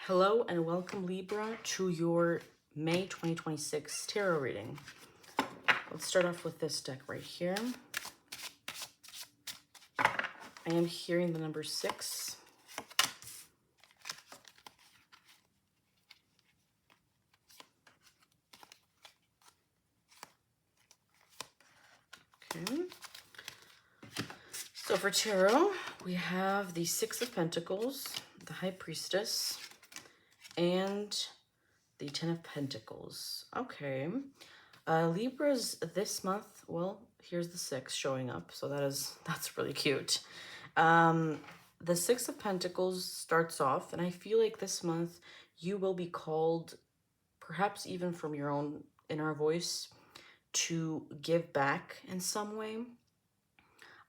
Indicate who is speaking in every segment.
Speaker 1: Hello and welcome, Libra, to your May 2026 tarot reading. Let's start off with this deck right here. I am hearing the number 6. Okay. So for tarot, we have the 6 of Pentacles, the High Priestess, and the 10 of Pentacles. Okay. Libras this month, well, here's the 6 showing up, so that's really cute. The 6 of Pentacles starts off, and I feel like this month you will be called, perhaps even from your own inner voice, to give back in some way.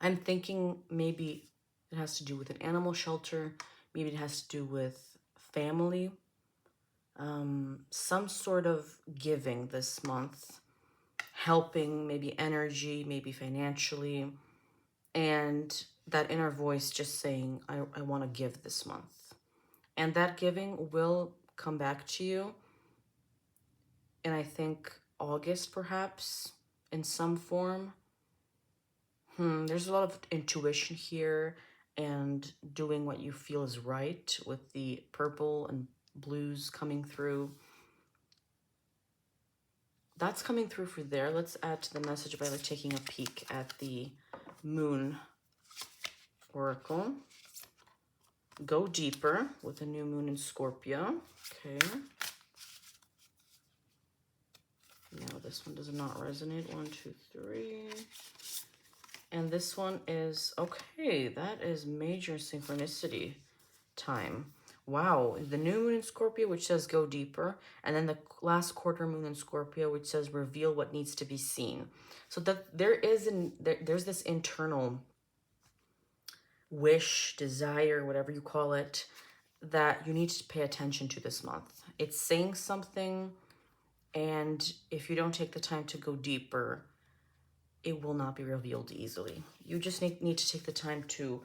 Speaker 1: I'm thinking maybe it has to do with an animal shelter, maybe it has to do with family, some sort of giving this month, helping, maybe energy, maybe financially, and that inner voice just saying, I want to give this month. And that giving will come back to you in, I think, August, perhaps, in some form. There's a lot of intuition here and doing what you feel is right with the purple and blues coming through. That's coming through for there. Let's add to the message by taking a peek at the Moon Oracle. Go deeper with the new moon in Scorpio. Okay. No, this one does not resonate. 1, 2, 3. And this one is, okay, that is major synchronicity time. Wow, the new moon in Scorpio, which says go deeper, and then the last quarter moon in Scorpio, which says reveal what needs to be seen. So that there's this internal wish, desire, whatever you call it, that you need to pay attention to this month. It's saying something, and if you don't take the time to go deeper, it will not be revealed easily. You just need to take the time to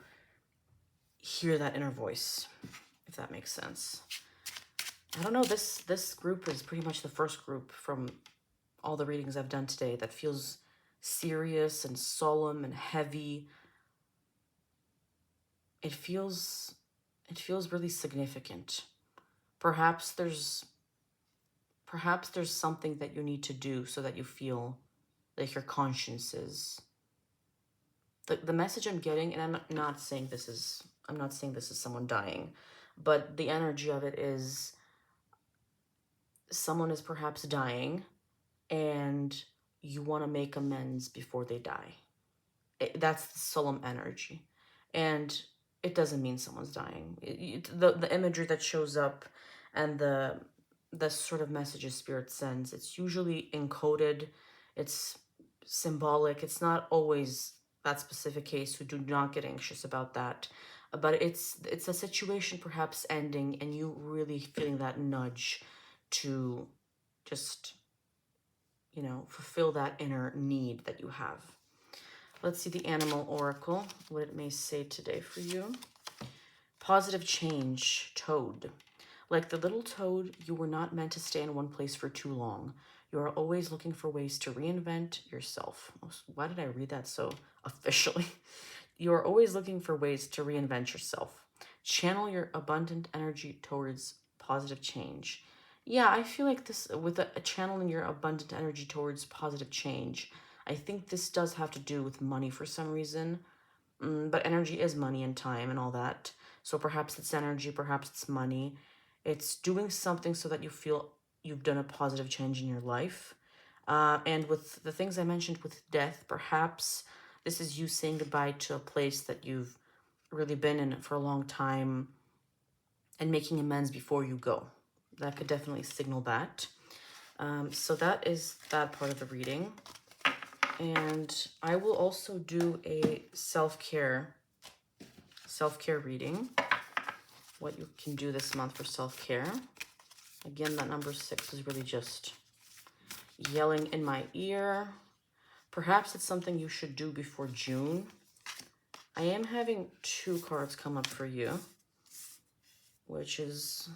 Speaker 1: hear that inner voice, if that makes sense. I don't know, this group is pretty much the first group from all the readings I've done today that feels serious and solemn and heavy. It feels really significant. Perhaps there's something that you need to do so that you feel like your conscience is. The message I'm getting, and I'm not saying this is someone dying, but the energy of it is someone is perhaps dying and you want to make amends before they die. That's the solemn energy. And it doesn't mean someone's dying. The imagery that shows up and the sort of messages Spirit sends, it's usually encoded, it's symbolic. It's not always that specific case, so do not get anxious about that. But it's a situation perhaps ending and you really feeling that nudge to just, fulfill that inner need that you have. Let's see the Animal Oracle, what it may say today for you. Positive change, Toad. Like the little toad, you were not meant to stay in one place for too long. You are always looking for ways to reinvent yourself. Why did I read that so officially? You are always looking for ways to reinvent yourself. Channel your abundant energy towards positive change. Yeah, I feel like this, with a channeling your abundant energy towards positive change, I think this does have to do with money for some reason. But energy is money and time and all that. So perhaps it's energy, perhaps it's money. It's doing something so that you feel you've done a positive change in your life. And with the things I mentioned with death, perhaps this is you saying goodbye to a place that you've really been in for a long time and making amends before you go. That could definitely signal that. So that is that part of the reading. And I will also do a self-care reading. What you can do this month for self-care. Again, that number 6 is really just yelling in my ear. Perhaps it's something you should do before June. I am having 2 cards come up for you, which is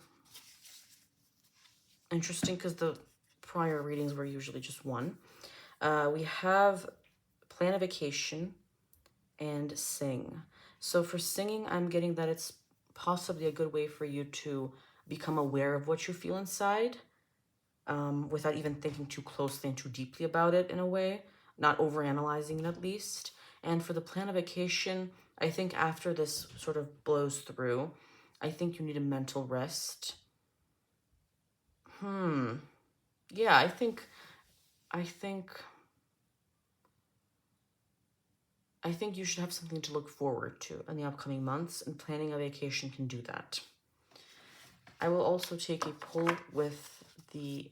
Speaker 1: Interesting, because the prior readings were usually just one. We have plan a vacation and sing. So for singing, I'm getting that it's possibly a good way for you to become aware of what you feel inside, without even thinking too closely and too deeply about it in a way, not overanalyzing it at least. And for the plan a vacation, I think after this sort of blows through, I think you need a mental rest. Yeah, I think I think you should have something to look forward to in the upcoming months, and planning a vacation can do that. I will also take a pull with the,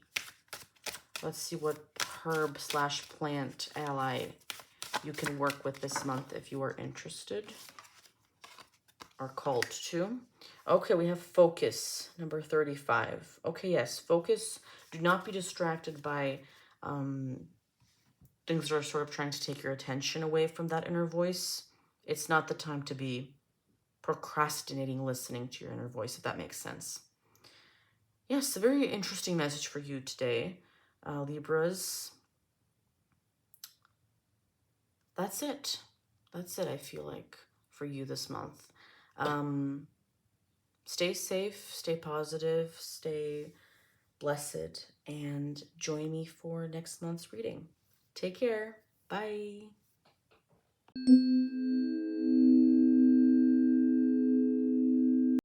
Speaker 1: let's see what herb slash plant ally you can work with this month if you are interested or called to. Okay, we have focus, number 35. Okay, yes, focus. Do not be distracted by things that are sort of trying to take your attention away from that inner voice. It's not the time to be procrastinating listening to your inner voice, if that makes sense. Yes, a very interesting message for you today, Libras. That's it. That's it, I feel like, for you this month. Stay safe, stay positive, stay blessed, and join me for next month's reading. Take care. Bye.